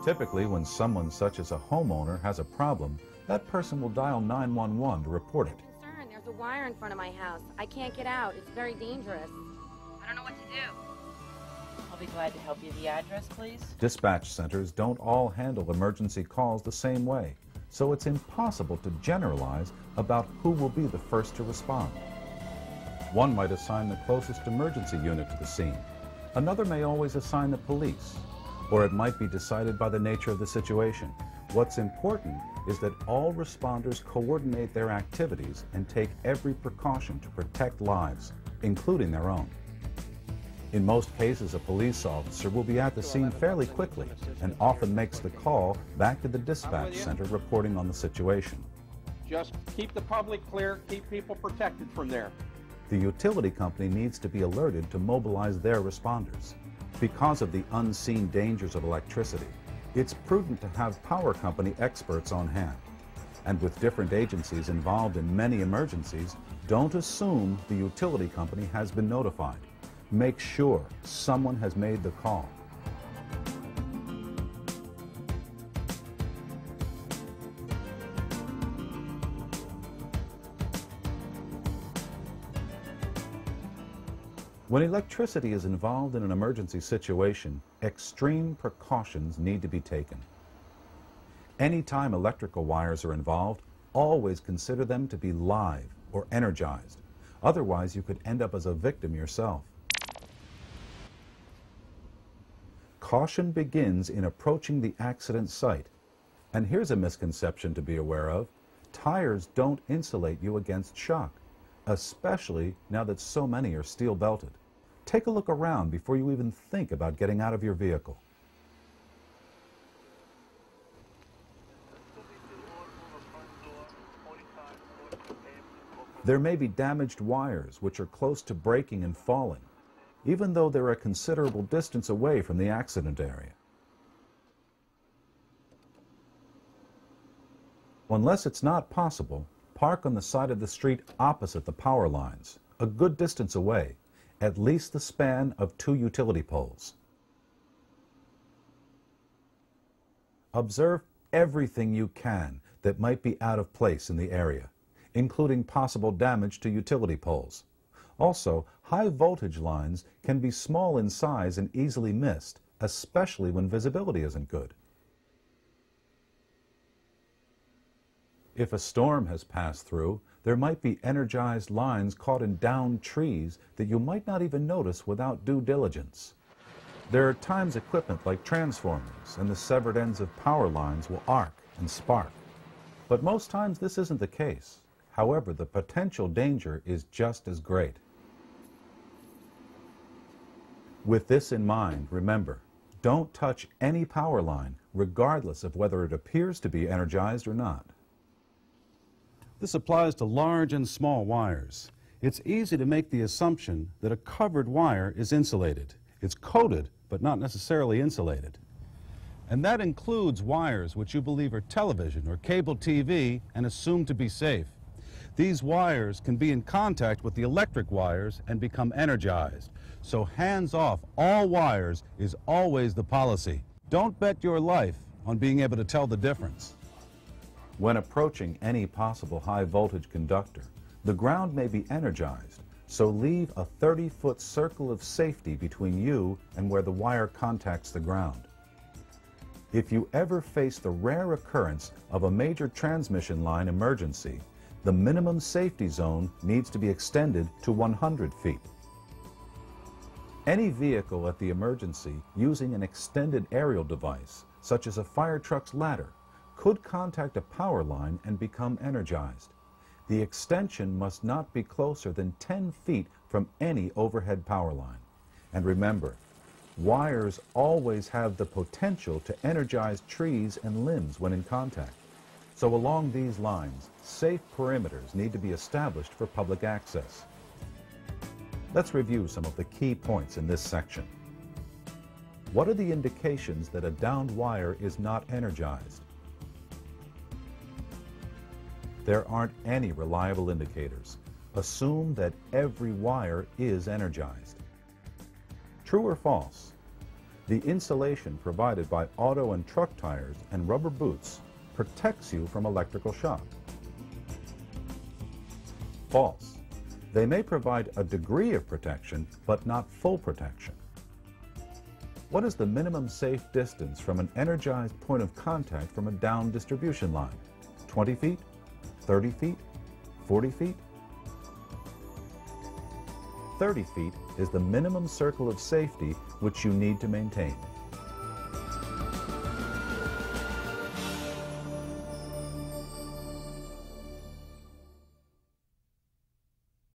Typically, when someone such as a homeowner has a problem, that person will dial 911 to report it. There's a wire in front of my house. I can't get out. It's very dangerous. I don't know what to do. I'll be glad to help you. The address, please? Dispatch centers don't all handle emergency calls the same way, so it's impossible to generalize about who will be the first to respond. One might assign the closest emergency unit to the scene. Another may always assign the police, or it might be decided by the nature of the situation. What's important is that all responders coordinate their activities and take every precaution to protect lives, including their own. In most cases, a police officer will be at the scene fairly quickly and often makes the call back to the dispatch center reporting on the situation. Just keep the public clear, keep people protected from there. The utility company needs to be alerted to mobilize their responders. Because of the unseen dangers of electricity, it's prudent to have power company experts on hand. And with different agencies involved in many emergencies, don't assume the utility company has been notified. Make sure someone has made the call. When electricity is involved in an emergency situation, extreme precautions need to be taken. Anytime electrical wires are involved, always consider them to be live or energized. Otherwise, you could end up as a victim yourself. Caution begins in approaching the accident site. And here's a misconception to be aware of. Tires don't insulate you against shock, especially now that so many are steel-belted. Take a look around before you even think about getting out of your vehicle. There may be damaged wires which are close to breaking and falling, even though they're a considerable distance away from the accident area. Unless it's not possible, park on the side of the street opposite the power lines, a good distance away, at least the span of 2 utility poles. Observe everything you can that might be out of place in the area, including possible damage to utility poles. Also, high voltage lines can be small in size and easily missed, especially when visibility isn't good. If a storm has passed through, there might be energized lines caught in downed trees that you might not even notice without due diligence. There are times equipment like transformers and the severed ends of power lines will arc and spark. But most times this isn't the case. However, the potential danger is just as great. With this in mind, remember, don't touch any power line, regardless of whether it appears to be energized or not. This applies to large and small wires. It's easy to make the assumption that a covered wire is insulated. It's coated, but not necessarily insulated. And that includes wires which you believe are television or cable TV and assume to be safe. These wires can be in contact with the electric wires and become energized. So hands off all wires is always the policy. Don't bet your life on being able to tell the difference. When approaching any possible high voltage conductor, the ground may be energized, so leave a 30-foot circle of safety between you and where the wire contacts the ground. If you ever face the rare occurrence of a major transmission line emergency, the minimum safety zone needs to be extended to 100 feet. Any vehicle at the emergency using an extended aerial device, such as a fire truck's ladder, could contact a power line and become energized. The extension must not be closer than 10 feet from any overhead power line. And remember, wires always have the potential to energize trees and limbs when in contact. So along these lines, safe perimeters need to be established for public access. Let's review some of the key points in this section. What are the indications that a downed wire is not energized? There aren't any reliable indicators. Assume that every wire is energized. True or false? The insulation provided by auto and truck tires and rubber boots protects you from electrical shock. False. They may provide a degree of protection, but not full protection. What is the minimum safe distance from an energized point of contact from a down distribution line? 20 feet? 30 feet? 40 feet? 30 feet is the minimum circle of safety which you need to maintain.